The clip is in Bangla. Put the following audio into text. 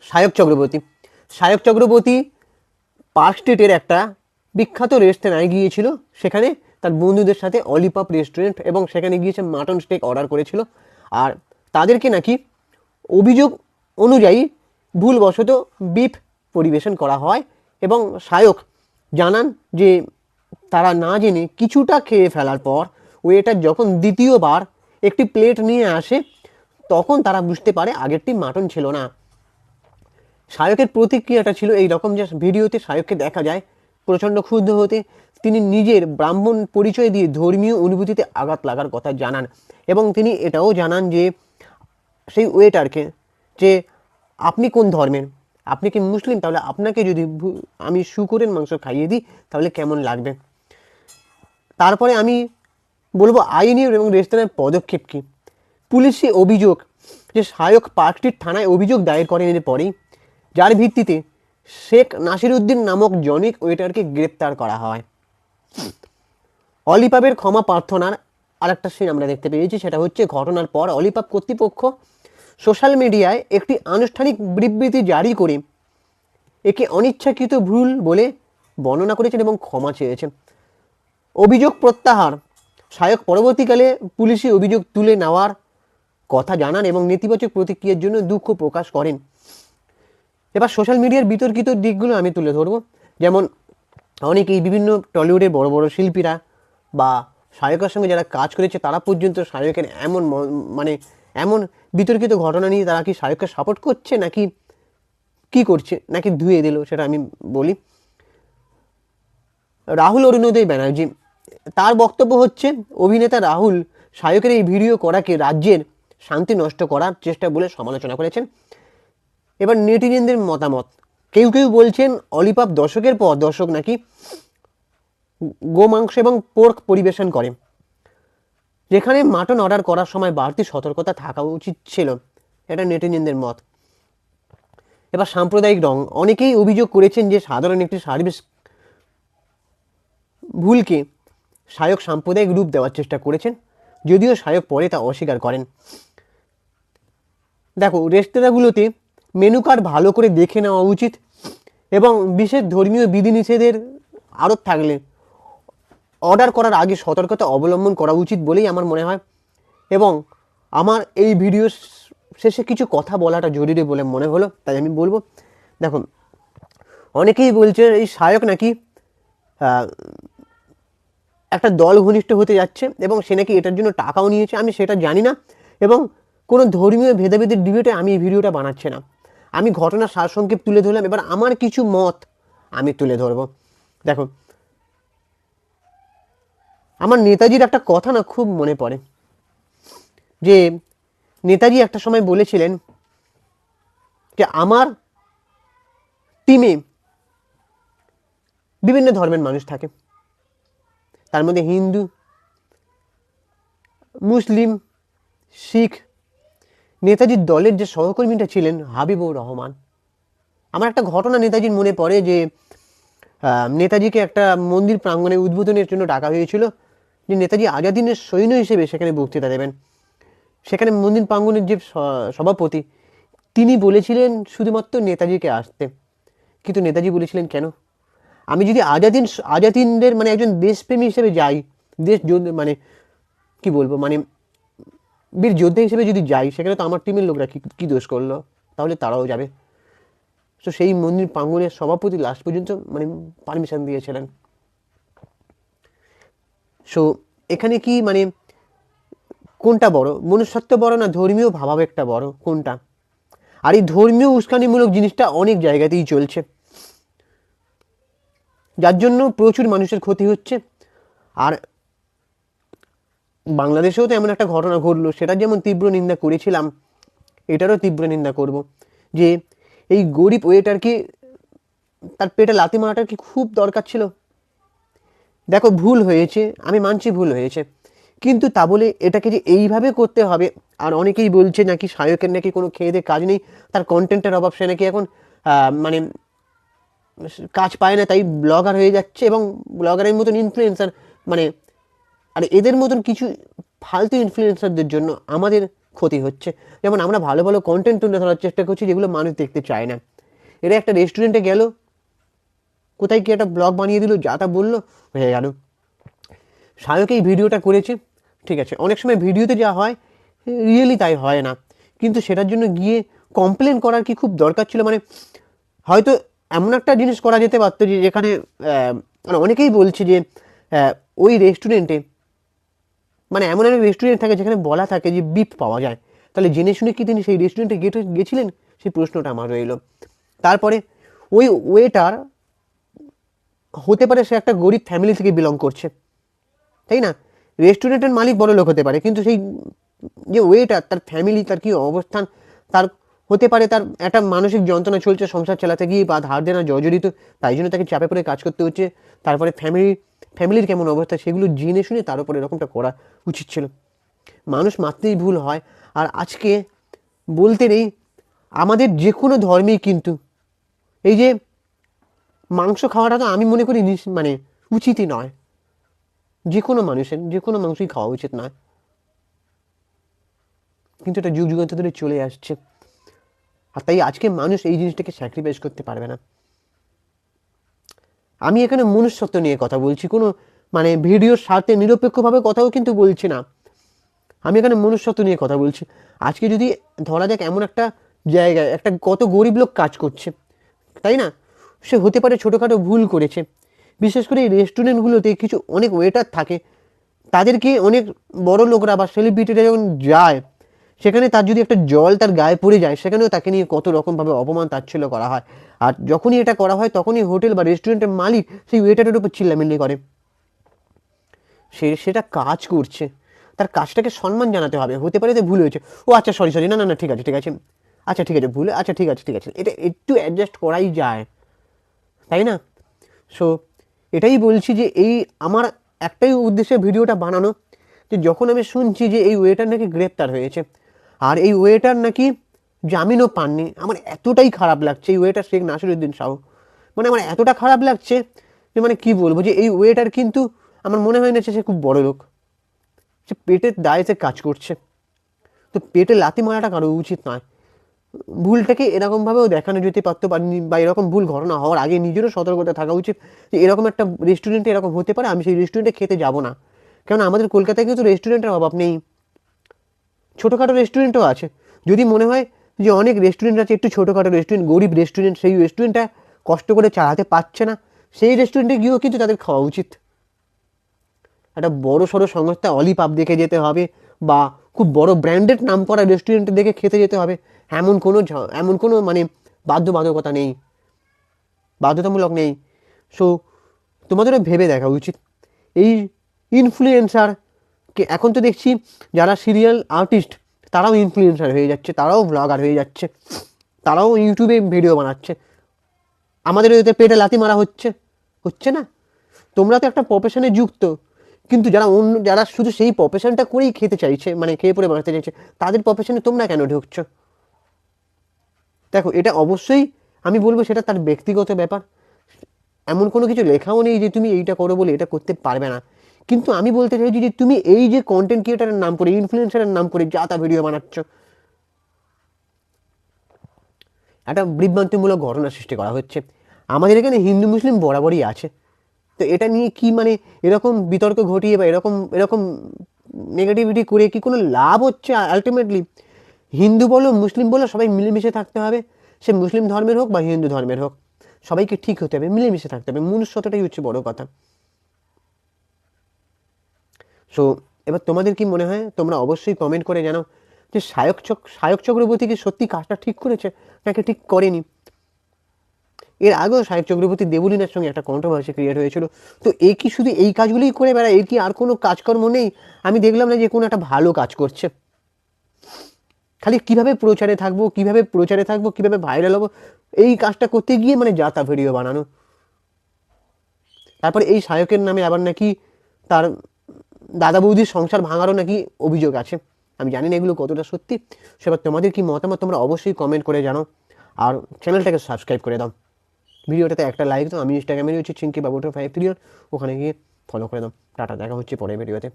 সায়ক চক্রবর্তী। সায়ক চক্রবর্তী পার্ক স্ট্রিটের একটা বিখ্যাত রেস্টুরেন্টে গিয়েছিল, সেখানে তার বন্ধুদের সাথে অলিপপ রেস্টুরেন্ট, এবং সেখানে গিয়েছে মাটন স্টেক অর্ডার করেছিল। আর তাদেরকে নাকি অভিযোগ অনুযায়ী ভুলবশত বিফ পরিবেশন করা হয়, এবং সায়ক জানান যে তারা না জেনে কিছুটা খেয়ে ফেলার পর ওয়েটার যখন দ্বিতীয়বার একটি প্লেট নিয়ে আসে তখন তারা বুঝতে পারে আগেরটি মাটন ছিল না। সায়কের প্রতিক্রিয়াটা ছিল এই রকম যে ভিডিওতে সায়ককে দেখা যায় প্রচণ্ড ক্ষুব্ধ হতে। তিনি নিজের ব্রাহ্মণ পরিচয় দিয়ে ধর্মীয় অনুভূতিতে আঘাত লাগার কথা জানান, এবং তিনি এটাও জানান যে সেই ওয়েটারকে যে আপনি কোন ধর্মের, আপনি কি মুসলিম, তাহলে আপনাকে যদি আমি শূকরের মাংস খাইয়ে দিই তাহলে কেমন লাগবে। তারপরে আমি বলবো আইনি এবং রেস্টুরেন্টের পদক্ষেপ কী। পুলিশি অভিযোগ যে সায়ক পার্ক স্ট্রিট থানায় অভিযোগ দায়ের করেন এর পরেই, যার ভিত্তিতে শেখ নাসিরউদ্দিন নামক জনিক ওয়েটারকে গ্রেপ্তার করা হয়। অলিপপের ক্ষমা প্রার্থনার আরেকটা সিন আমরা দেখতে পেয়েছি, সেটা হচ্ছে ঘটনার পর অলিপপ কর্তৃপক্ষ সোশ্যাল মিডিয়ায় একটি আনুষ্ঠানিক বিবৃতি জারি করে একে অনিচ্ছাকৃত ভুল বলে বর্ণনা করেছেন এবং ক্ষমা চেয়েছেন। অভিযোগ প্রত্যাহার। সায়ক পরবর্তীকালে পুলিশি অভিযোগ তুলে নেওয়ার কথা জানান এবং নেতিবাচক প্রতিক্রিয়ার জন্য দুঃখ প্রকাশ করেন। এবার সোশ্যাল মিডিয়ার বিতর্কিত দিকগুলো আমি তুলে ধরবো। যেমন অনেকেই বিভিন্ন টলিউডের বড় বড় শিল্পীরা বা সায়কের সঙ্গে যারা কাজ করেছে তারা পর্যন্ত সায়কের এমন বিতর্কিত ঘটনা নিয়ে তারা কি সায়ককে সাপোর্ট করছে নাকি কি করছে, নাকি ধুয়ে দিল, সেটা আমি বলি। রাহুল অরুণোদয় ব্যানার্জি, তার বক্তব্য হচ্ছে অভিনেতা রাহুল সায়কের এই ভিডিও করাকে রাজ্যের শান্তি নষ্ট করার চেষ্টা বলে সমালোচনা করেছেন। এবার নেটিজেনদের মতামত, কেউ কেউ বলছেন অলিপপ দর্শকের পর দর্শক নাকি গোমাংস এবং পোর্ক পরিবেশন করে, যেখানে মাটন অর্ডার করার সময় বাড়তি সতর্কতা থাকা উচিত ছিল, এটা নেটিজেনদের মত। এবার সাম্প্রদায়িক রং, অনেকেই অভিযোগ করেছেন যে সাধারণ একটি সার্ভিস ভুলকে সায়ক সাম্প্রদায়িক রূপ দেওয়ার চেষ্টা করেছেন, যদিও সায়ক পরে তা অস্বীকার করেন। দেখো, রেস্তোরাঁগুলোতে মেনু কার্ড ভালো করে দেখে নেওয়া উচিত, এবং বিশেষ ধর্মীয় বিধিনিষেধের আরোপ থাকলে অর্ডার করার আগে সতর্কতা অবলম্বন করা উচিত বলেই আমার মনে হয়। এবং আমার এই ভিডিও শেষে কিছু কথা বলাটা জরুরি বলে মনে হলো, তাই আমি বলবো। দেখুন, অনেকেই বলছে এই সায়ক নাকি একটা দল ঘনিষ্ঠ হতে যাচ্ছে এবং সে নাকি এটার জন্য টাকাও নিয়েছে। আমি সেটা জানি না, এবং কোনো ধর্মীয় ভেদাভেদের ডিবেটে আমি এই ভিডিওটা বানাচ্ছি না। আমি ঘটনার সারসংক্ষেপ তুলে ধরলাম, এবার আমার কিছু মত আমি তুলে ধরবো। দেখো, আমার নেতাজির একটা কথা না খুব মনে পড়ে, যে নেতাজি একটা সময় বলেছিলেন যে আমার টিমে বিভিন্ন ধর্মের মানুষ থাকে, তার মধ্যে হিন্দু, মুসলিম, শিখ। নেতাজির দলের যে সহকর্মীটা ছিলেন হাবিবুর রহমান, আমার একটা ঘটনা নেতাজির মনে পড়ে যে নেতাজিকে একটা মন্দির প্রাঙ্গণে উদ্বোধনের জন্য ডাকা হয়েছিল, যে নেতাজি আজাদিনের সৈন্য হিসেবে সেখানে বক্তৃতা দেবেন। সেখানে মন্দির প্রাঙ্গণের যে সভাপতি তিনি বলেছিলেন শুধুমাত্র নেতাজিকে আসতে, কিন্তু নেতাজি বলেছিলেন কেন, আমি যদি আজাদিনদের একজন দেশপ্রেমী হিসেবে যাই, দেশ কি বলবো বীর যোদ্ধা হিসেবে যদি যাই, সেখানে তো আমার টিমের লোকরা কি দোষ করলো, তাহলে তারাও যাবে। তো সেই মন্দির প্রাঙ্গণের সভাপতি লাস্ট পর্যন্ত পারমিশন দিয়েছিলেন। সো এখানে কি কোনটা বড়, মনুষ্যত্ব বড় না ধর্মীয় ভাবাবেগটা বড়, কোনটা? আর এই ধর্মীয় উস্কানিমূলক জিনিসটা অনেক জায়গাতেই চলছে, যার জন্য প্রচুর মানুষের ক্ষতি হচ্ছে। আর বাংলাদেশেও তো এমন একটা ঘটনা ঘটলো, সেটা যেমন তীব্র নিন্দা করেছিলাম, এটারও তীব্র নিন্দা করব, যে এই গরিব ওয়েটারকে তার পেটে লাথি মারাটা কি খুব দরকার ছিল? দেখো, ভুল হয়েছে, আমি মানছি ভুল হয়েছে, কিন্তু তা বলে এটাকে যে এইভাবে করতে হবে। আর অনেকেই বলছে নাকি সায়কের নাকি কোনো খেয়ে দিয়ে কাজ নেই, তার কন্টেন্টের অভাব, সে নাকি এখন কাজ পায় না, তাই ব্লগার হয়ে যাচ্ছে, এবং ব্লগারের মতন ইনফ্লুয়েন্সার আর এদের মতন কিছু ফালতু ইনফ্লুয়েন্সারদের জন্য আমাদের ক্ষতি হচ্ছে। যেমন আমরা ভালো ভালো কন্টেন্ট তুলে ধরার চেষ্টা করছি যেগুলো মানুষ দেখতে চায় না। এরা একটা রেস্টুরেন্টে গেল, কোথায় কি একটা ব্লগ বানিয়ে দিল, যা তা বললো, হয়ে গেল। সায়ক এই ভিডিওটা করেছে, ঠিক আছে, অনেক সময় ভিডিওতে যা হয় রিয়েলি তাই হয় না, কিন্তু সেটার জন্য গিয়ে কমপ্লেন করার কি খুব দরকার ছিল? মানে হয়তো এমন একটা জিনিস করা যেতে পারতো যে যেখানে মানে অনেকেই বলছে যে ওই রেস্টুরেন্টে, মানে এমন একটা রেস্টুরেন্ট থাকে যেখানে বলা থাকে যে বিফ পাওয়া যায়, তাহলে জেনে শুনে কি তিনি সেই রেস্টুরেন্টে গেছিলেন? সেই প্রশ্নটা আমার রইল। তারপরে ওই ওয়েটার হতে পারে সে একটা গরিব ফ্যামিলি থেকে বিলং করছে, তাই না? রেস্টুরেন্টের মালিক বড় লোক হতে পারে, কিন্তু সেই যে ওয়েটার, তার ফ্যামিলি, তার কি অবস্থান, তার হতে পারে তার একটা মানসিক যন্ত্রণা চলছে সংসার চালাতে গিয়ে, বা ধার দেনা জর্জরিত, তাই জন্য তাকে চাপে পড়ে কাজ করতে হচ্ছে। তারপরে ফ্যামিলির কেমন অবস্থা সেগুলো জেনে শুনে তার উপর এরকমটা করা উচিত ছিল। মানুষ মাত্রেই ভুল হয়। আর আজকে বলতে নেই, আমাদের যে কোনো ধর্মেই কিন্তু এই যে মাংস খাওয়াটা তো আমি মনে করি মানে উচিতই নয়। যে কোনো মানুষের যে কোনো মাংসই খাওয়া উচিত নয়, কিন্তু এটা যুগ যুগান্তর ধরে চলে আসছে। আর তাই আজকে মানুষ এই জিনিসটাকে স্যাক্রিফাইস করতে পারবে না। আমি এখানে মনুষ্যত্ব নিয়ে কথা বলছি, কোনো মানে ভিডিওর সাথে নিরপেক্ষভাবে কথাও কিন্তু বলছি না। আমি এখানে মনুষ্যত্ব নিয়ে কথা বলছি। আজকে যদি ধরা যাক এমন একটা জায়গায় একটা কত গরিব লোক কাজ করছে, তাই না? সে হতে পারে ছোটোখাটো ভুল করেছে। বিশেষ করে এই রেস্টুরেন্টগুলোতে কিছু অনেক ওয়েটার থাকে, তাদেরকে অনেক বড় লোকরা বা সেলিব্রিটিরা যখন যায়, সেখানে তার যদি একটা জল তার গায়ে পড়ে যায়, সেখানেও তাকে নিয়ে কত রকমভাবে অপমান তাচ্ছিল্য করা হয়। আর যখনই এটা করা হয় তখনই হোটেল বা রেস্টুরেন্টের মালিক সেই ওয়েটারের উপর চিল্লামিল্লি করে। সেটা কাজ করছে, তার কাজটাকে সম্মান জানাতে হবে। হতে পারে যে ভুল হয়েছে, ও আচ্ছা সরি সরি, না না না ঠিক আছে ঠিক আছে, আচ্ছা ঠিক আছে ভুল, আচ্ছা ঠিক আছে ঠিক আছে, এটা একটু অ্যাডজাস্ট করাই যায়, তাই না? সো এটাই বলছি যে এই আমার একটাই উদ্দেশ্যে ভিডিওটা বানানো, যে যখন আমি শুনছি যে এই ওয়েটার নাকি গ্রেপ্তার হয়েছে, আর এই ওয়েটার নাকি জামিনও পাননি, আমার এতটাই খারাপ লাগছে। এই ওয়েটার শেখ নাসিরুদ্দিন শাহ, মানে আমার এতটা খারাপ লাগছে যে মানে কি বলবো, যে এই ওয়েটার কিন্তু আমার মনে হয় না সে খুব বড় লোক, সে পেটের দায়ে সে কাজ করছে। তো পেটে লাথি মারাটা কারো উচিত নয়। ভুলটাকে এরকমভাবেও দেখানো যেতে পারতো, বা এরকম ভুল ঘটনা হওয়ার আগে নিজেরও সতর্কতা থাকা উচিত যে এরকম একটা রেস্টুরেন্টে এরকম হতে পারে, আমি সেই রেস্টুরেন্টে খেতে যাব না। কেননা আমাদের কলকাতায় কিন্তু রেস্টুরেন্টের অভাব নেই, ছোটোখাটো রেস্টুরেন্টও আছে। যদি মনে হয় যে অনেক রেস্টুরেন্ট আছে একটু ছোটোখাটো রেস্টুরেন্ট, গরিব রেস্টুরেন্ট, সেই রেস্টুরেন্টটা কষ্ট করে চালাতে পারছে না, সেই রেস্টুরেন্টে গিয়েও কিন্তু তাদের খাওয়া উচিত। একটা বড় সড়ো সংস্থা অলিপাপ দেখে যেতে হবে, বা খুব বড় ব্র্যান্ডেড নাম করা রেস্টুরেন্ট দেখে খেতে যেতে হবে, এমন কোনো মানে বাধ্যবাধকতা নেই, বাধ্যতামূলক নেই। সো তোমাদেরও ভেবে দেখা উচিত। এই ইনফ্লুয়েন্সার এখন তো দেখছি যারা সিরিয়াল আর্টিস্ট তারাও ইনফ্লুয়েন্সার হয়ে যাচ্ছে, তারাও ব্লগার হয়ে যাচ্ছে, তারাও ইউটিউবে ভিডিও বানাচ্ছে। আমাদের এতে পেটে লাথি মারা হচ্ছে না? তোমরা তো একটা প্রফেশনে যুক্ত, কিন্তু যারা শুধু সেই প্রফেশনটা করেই খেতে চাইছে, মানে খেয়ে পরে বাঁচতে চাইছে, তাদের প্রফেশনে তোমরা কেন ঢুকছো? দেখো, এটা অবশ্যই আমি বলবো সেটা তার ব্যক্তিগত ব্যাপার। এমন কোনো কিছু লেখাও নেই যে তুমি এইটা করো বলে এটা করতে পারবে না। কিন্তু আমি বলতে চাইছি যে তুমি এই যে কন্টেন্ট ক্রিয়েটারের নাম করে, ইনফ্লুয়েন্সারের নাম করে যা তা ভিডিও বানাচ্ছ, একটা বিভ্রান্তিমূলক ঘটনা সৃষ্টি করা হচ্ছে। আমাদের এখানে হিন্দু মুসলিম বরাবরই আছে, তো এটা নিয়ে কি মানে এরকম বিতর্ক ঘটিয়ে বা এরকম এরকম নেগেটিভিটি করে কি কোনো লাভ হচ্ছে? আলটিমেটলি হিন্দু বলো মুসলিম বলো সবাই মিলেমিশে থাকতে হবে, সে মুসলিম ধর্মের হোক বা হিন্দু ধর্মের হোক, সবাইকে ঠিক হতে হবে, মিলেমিশে থাকতে হবে, মনুষ্যতাটাই হচ্ছে বড় কথা। সো এবার তোমাদের কি মনে হয়? তোমরা অবশ্যই কমেন্ট করে জানাও যে সায়ক চক্রবর্তী কি সত্যি কাজটা ঠিক করেছে নাকি ঠিক করেনি। এর আগেও সায়ক চক্রবর্তী দেবলীনার সঙ্গে একটা কন্ট্রোভার্সি ক্রিয়েট হয়েছিল। তো এ কি শুধু এই কাজগুলোই করে বেড়ায়? এর কি আর কোনো কাজকর্ম নেই? আমি দেখলাম না যে কোনো একটা ভালো কাজ করছে। খালি কিভাবে প্রচারে থাকবো, কিভাবে ভাইরাল হবো, এই কাজটা করতে গিয়ে মানে যা তা ভিডিও বানানো। তারপরে এই সায়কের নামে আবার নাকি তার দাদা বৌদির সংসার ভাঙারও নাকি অভিযোগ আছে। আমি জানি না এগুলো কতটা সত্যি। সেবার তোমাদের কি মতামত তোমরা অবশ্যই কমেন্ট করে জানো, আর চ্যানেলটাকে সাবস্ক্রাইব করে দাও। ভিডিওটাতে একটা লাইক দাও। আমি ইনস্টাগ্রামে রয়েছি চিঙ্কি বাবু 53, ওখানে গিয়ে ফলো করে দাও। টাটা, দেখা হচ্ছে পরের ভিডিওতে।